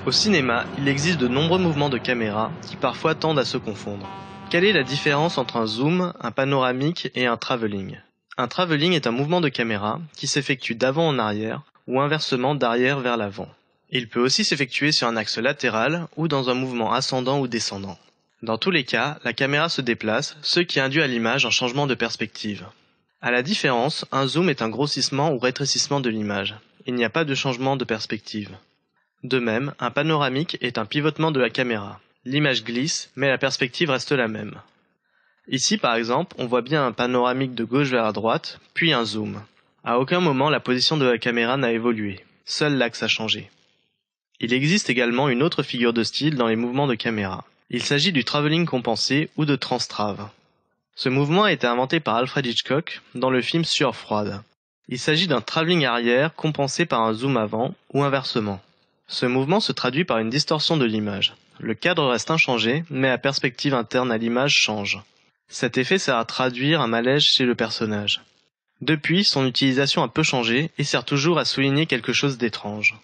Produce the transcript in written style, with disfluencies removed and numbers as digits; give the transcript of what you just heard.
Au cinéma, il existe de nombreux mouvements de caméra qui parfois tendent à se confondre. Quelle est la différence entre un zoom, un panoramique et un travelling? Un travelling est un mouvement de caméra qui s'effectue d'avant en arrière ou inversement d'arrière vers l'avant. Il peut aussi s'effectuer sur un axe latéral ou dans un mouvement ascendant ou descendant. Dans tous les cas, la caméra se déplace, ce qui induit à l'image un changement de perspective. À la différence, un zoom est un grossissement ou rétrécissement de l'image. Il n'y a pas de changement de perspective. De même, un panoramique est un pivotement de la caméra. L'image glisse, mais la perspective reste la même. Ici, par exemple, on voit bien un panoramique de gauche vers la droite, puis un zoom. À aucun moment la position de la caméra n'a évolué. Seul l'axe a changé. Il existe également une autre figure de style dans les mouvements de caméra. Il s'agit du travelling compensé ou de transtrave. Ce mouvement a été inventé par Alfred Hitchcock dans le film Sueur froide. Il s'agit d'un travelling arrière compensé par un zoom avant ou inversement. Ce mouvement se traduit par une distorsion de l'image. Le cadre reste inchangé, mais la perspective interne à l'image change. Cet effet sert à traduire un malaise chez le personnage. Depuis, son utilisation a peu changé et sert toujours à souligner quelque chose d'étrange.